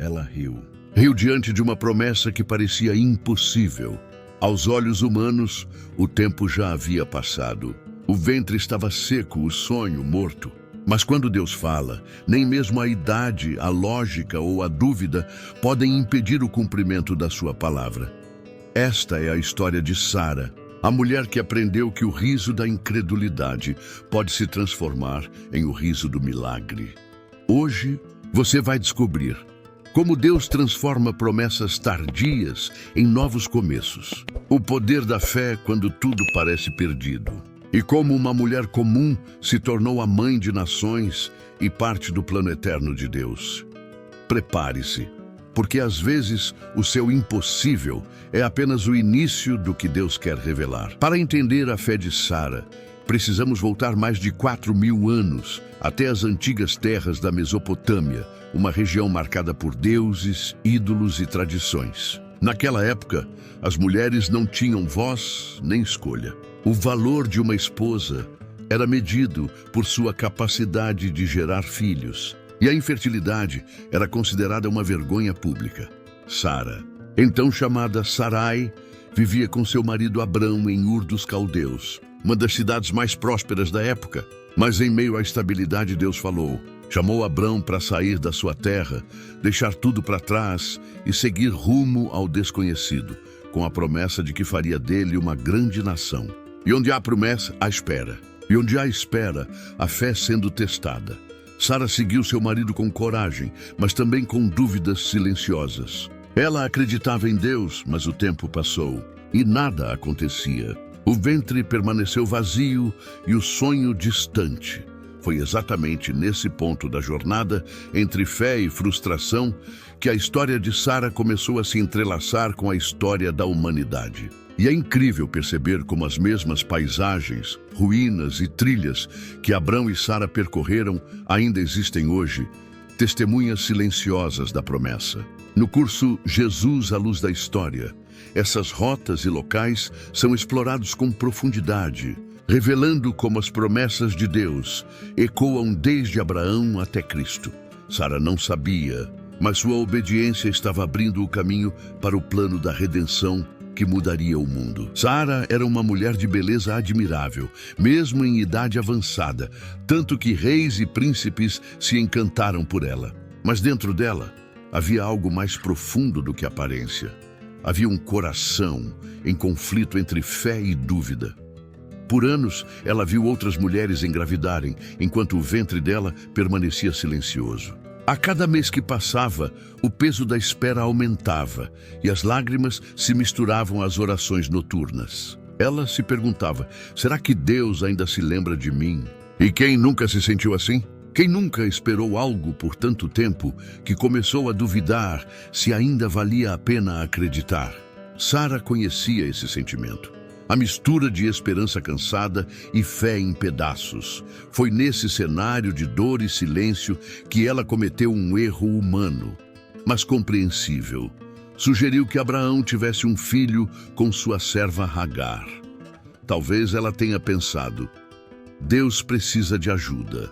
Ela riu. Riu diante de uma promessa que parecia impossível. Aos olhos humanos, o tempo já havia passado. O ventre estava seco, o sonho morto. Mas quando Deus fala, nem mesmo a idade, a lógica ou a dúvida podem impedir o cumprimento da sua palavra. Esta é a história de Sara, a mulher que aprendeu que o riso da incredulidade pode se transformar em o riso do milagre. Hoje, você vai descobrir como Deus transforma promessas tardias em novos começos. O poder da fé quando tudo parece perdido. E como uma mulher comum se tornou a mãe de nações e parte do plano eterno de Deus. Prepare-se, porque às vezes o seu impossível é apenas o início do que Deus quer revelar. Para entender a fé de Sara, precisamos voltar mais de 4.000 anos até as antigas terras da Mesopotâmia, uma região marcada por deuses, ídolos e tradições. Naquela época, as mulheres não tinham voz nem escolha. O valor de uma esposa era medido por sua capacidade de gerar filhos, e a infertilidade era considerada uma vergonha pública. Sara, então chamada Sarai, vivia com seu marido Abrão em Ur dos Caldeus, uma das cidades mais prósperas da época. Mas em meio à instabilidade, Deus falou. Chamou Abrão para sair da sua terra, deixar tudo para trás e seguir rumo ao desconhecido, com a promessa de que faria dele uma grande nação. E onde há promessa, há espera. E onde há espera, a fé sendo testada. Sara seguiu seu marido com coragem, mas também com dúvidas silenciosas. Ela acreditava em Deus, mas o tempo passou e nada acontecia. O ventre permaneceu vazio e o sonho distante. Foi exatamente nesse ponto da jornada, entre fé e frustração, que a história de Sara começou a se entrelaçar com a história da humanidade. E é incrível perceber como as mesmas paisagens, ruínas e trilhas que Abrão e Sara percorreram ainda existem hoje, testemunhas silenciosas da promessa. No curso Jesus, a Luz da História, essas rotas e locais são explorados com profundidade, revelando como as promessas de Deus ecoam desde Abraão até Cristo. Sara não sabia, mas sua obediência estava abrindo o caminho para o plano da redenção que mudaria o mundo. Sara era uma mulher de beleza admirável, mesmo em idade avançada, tanto que reis e príncipes se encantaram por ela. Mas dentro dela havia algo mais profundo do que aparência. Havia um coração em conflito entre fé e dúvida. Por anos, ela viu outras mulheres engravidarem, enquanto o ventre dela permanecia silencioso. A cada mês que passava, o peso da espera aumentava e as lágrimas se misturavam às orações noturnas. Ela se perguntava, será que Deus ainda se lembra de mim? E quem nunca se sentiu assim? Quem nunca esperou algo por tanto tempo que começou a duvidar se ainda valia a pena acreditar? Sara conhecia esse sentimento. A mistura de esperança cansada e fé em pedaços. Foi nesse cenário de dor e silêncio que ela cometeu um erro humano, mas compreensível. Sugeriu que Abraão tivesse um filho com sua serva Agar. Talvez ela tenha pensado, Deus precisa de ajuda.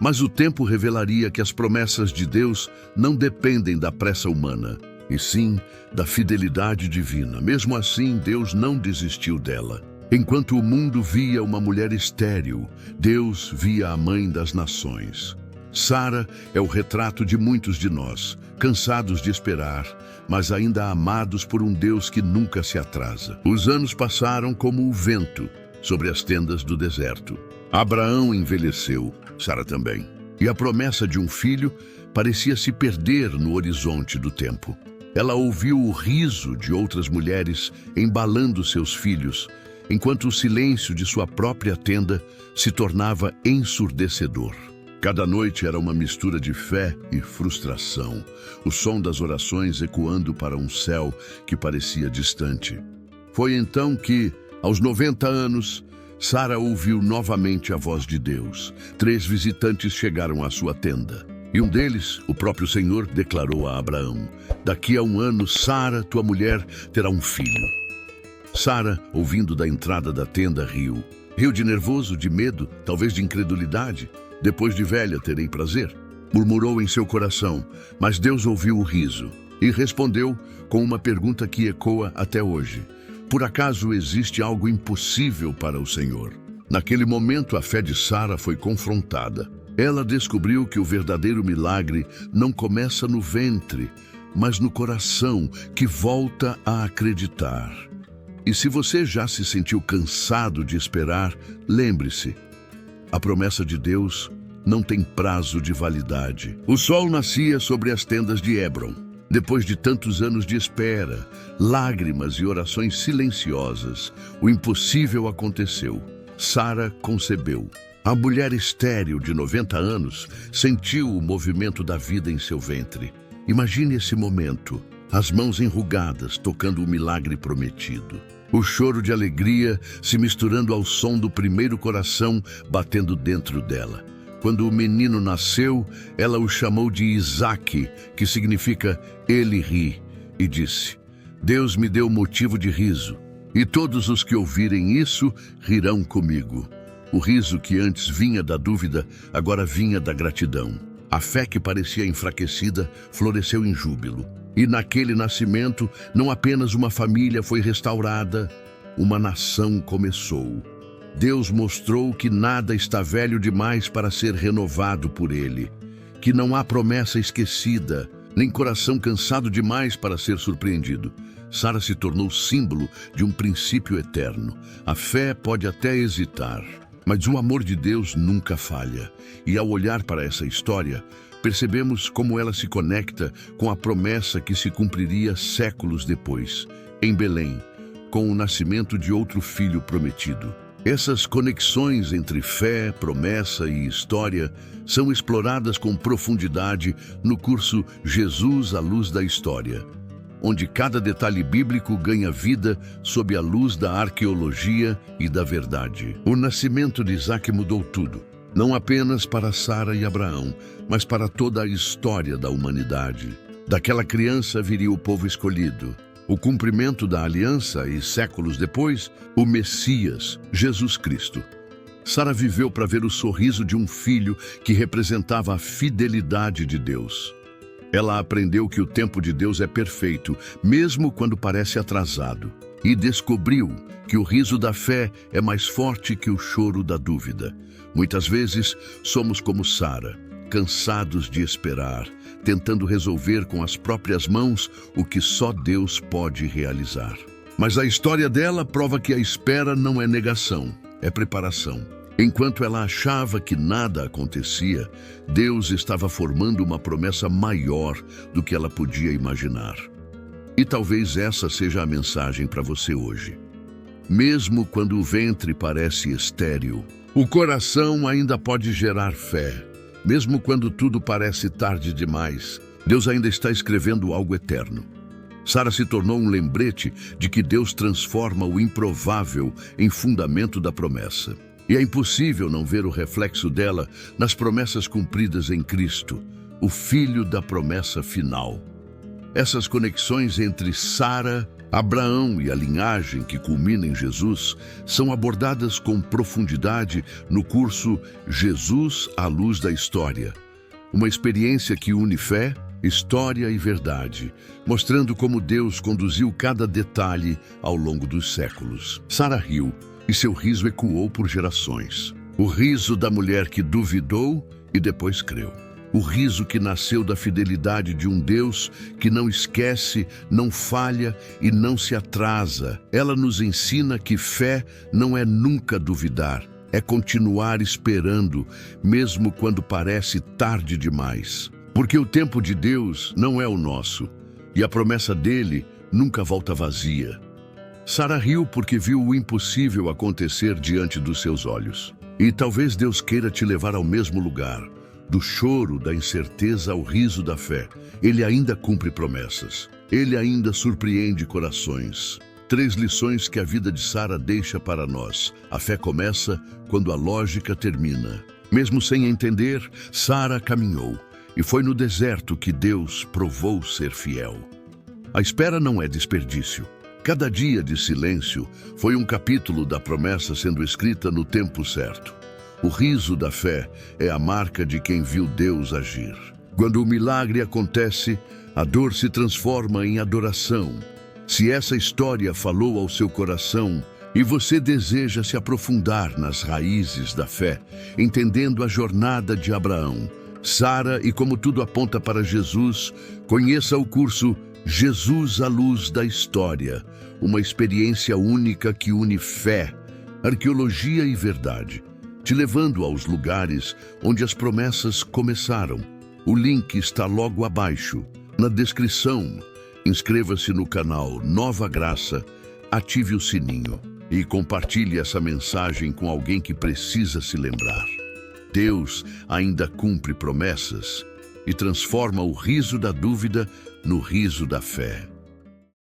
Mas o tempo revelaria que as promessas de Deus não dependem da pressa humana, e sim da fidelidade divina. Mesmo assim, Deus não desistiu dela. Enquanto o mundo via uma mulher estéril, Deus via a mãe das nações. Sara é o retrato de muitos de nós, cansados de esperar, mas ainda amados por um Deus que nunca se atrasa. Os anos passaram como o vento sobre as tendas do deserto. Abraão envelheceu, Sara também, e a promessa de um filho parecia se perder no horizonte do tempo. Ela ouviu o riso de outras mulheres embalando seus filhos, enquanto o silêncio de sua própria tenda se tornava ensurdecedor. Cada noite era uma mistura de fé e frustração, o som das orações ecoando para um céu que parecia distante. Foi então que, aos 90 anos, Sara ouviu novamente a voz de Deus. 3 visitantes chegaram à sua tenda. E um deles, o próprio Senhor, declarou a Abraão, daqui a 1 ano, Sara, tua mulher, terá um filho. Sara, ouvindo da entrada da tenda, riu. Riu de nervoso, de medo, talvez de incredulidade. Depois de velha, terei prazer. Murmurou em seu coração, mas Deus ouviu o riso e respondeu com uma pergunta que ecoa até hoje: por acaso existe algo impossível para o Senhor? Naquele momento, a fé de Sara foi confrontada. Ela descobriu que o verdadeiro milagre não começa no ventre, mas no coração que volta a acreditar. E se você já se sentiu cansado de esperar, lembre-se, a promessa de Deus não tem prazo de validade. O sol nascia sobre as tendas de Hebron. Depois de tantos anos de espera, lágrimas e orações silenciosas, o impossível aconteceu. Sara concebeu. A mulher estéril de 90 anos sentiu o movimento da vida em seu ventre. Imagine esse momento, as mãos enrugadas tocando o milagre prometido. O choro de alegria se misturando ao som do primeiro coração batendo dentro dela. Quando o menino nasceu, ela o chamou de Isaque, que significa ele ri, e disse: Deus me deu motivo de riso, e todos os que ouvirem isso rirão comigo. O riso que antes vinha da dúvida, agora vinha da gratidão. A fé que parecia enfraquecida floresceu em júbilo. E naquele nascimento, não apenas uma família foi restaurada, uma nação começou. Deus mostrou que nada está velho demais para ser renovado por Ele, que não há promessa esquecida, nem coração cansado demais para ser surpreendido. Sara se tornou símbolo de um princípio eterno. A fé pode até hesitar, mas o amor de Deus nunca falha. E ao olhar para essa história, percebemos como ela se conecta com a promessa que se cumpriria séculos depois, em Belém, com o nascimento de outro filho prometido. Essas conexões entre fé, promessa e história são exploradas com profundidade no curso Jesus à Luz da História, onde cada detalhe bíblico ganha vida sob a luz da arqueologia e da verdade. O nascimento de Isaque mudou tudo, não apenas para Sara e Abraão, mas para toda a história da humanidade. Daquela criança viria o povo escolhido, o cumprimento da aliança e, séculos depois, o Messias, Jesus Cristo. Sara viveu para ver o sorriso de um filho que representava a fidelidade de Deus. Ela aprendeu que o tempo de Deus é perfeito, mesmo quando parece atrasado. E descobriu que o riso da fé é mais forte que o choro da dúvida. Muitas vezes somos como Sara, cansados de esperar, tentando resolver com as próprias mãos o que só Deus pode realizar. Mas a história dela prova que a espera não é negação, é preparação. Enquanto ela achava que nada acontecia, Deus estava formando uma promessa maior do que ela podia imaginar. E talvez essa seja a mensagem para você hoje. Mesmo quando o ventre parece estéril, o coração ainda pode gerar fé. Mesmo quando tudo parece tarde demais, Deus ainda está escrevendo algo eterno. Sara se tornou um lembrete de que Deus transforma o improvável em fundamento da promessa. E é impossível não ver o reflexo dela nas promessas cumpridas em Cristo, o Filho da promessa final. Essas conexões entre Sara, Abraão e a linhagem que culmina em Jesus são abordadas com profundidade no curso Jesus à Luz da História. Uma experiência que une fé, história e verdade, mostrando como Deus conduziu cada detalhe ao longo dos séculos. Sara riu, e seu riso ecoou por gerações. O riso da mulher que duvidou e depois creu. O riso que nasceu da fidelidade de um Deus que não esquece, não falha e não se atrasa. Ela nos ensina que fé não é nunca duvidar, é continuar esperando, mesmo quando parece tarde demais. Porque o tempo de Deus não é o nosso, e a promessa dele nunca volta vazia. Sara riu porque viu o impossível acontecer diante dos seus olhos. E talvez Deus queira te levar ao mesmo lugar, do choro, da incerteza ao riso da fé. Ele ainda cumpre promessas. Ele ainda surpreende corações. 3 lições que a vida de Sara deixa para nós. A fé começa quando a lógica termina. Mesmo sem entender, Sara caminhou. E foi no deserto que Deus provou ser fiel. A espera não é desperdício. Cada dia de silêncio foi um capítulo da promessa sendo escrita no tempo certo. O riso da fé é a marca de quem viu Deus agir. Quando o milagre acontece, a dor se transforma em adoração. Se essa história falou ao seu coração e você deseja se aprofundar nas raízes da fé, entendendo a jornada de Abraão, Sara e como tudo aponta para Jesus, conheça o curso Jesus, a Luz da História, uma experiência única que une fé, arqueologia e verdade, te levando aos lugares onde as promessas começaram. O link está logo abaixo, na descrição. Inscreva-se no canal Nova Graça, ative o sininho e compartilhe essa mensagem com alguém que precisa se lembrar. Deus ainda cumpre promessas e transforma o riso da dúvida no riso da fé.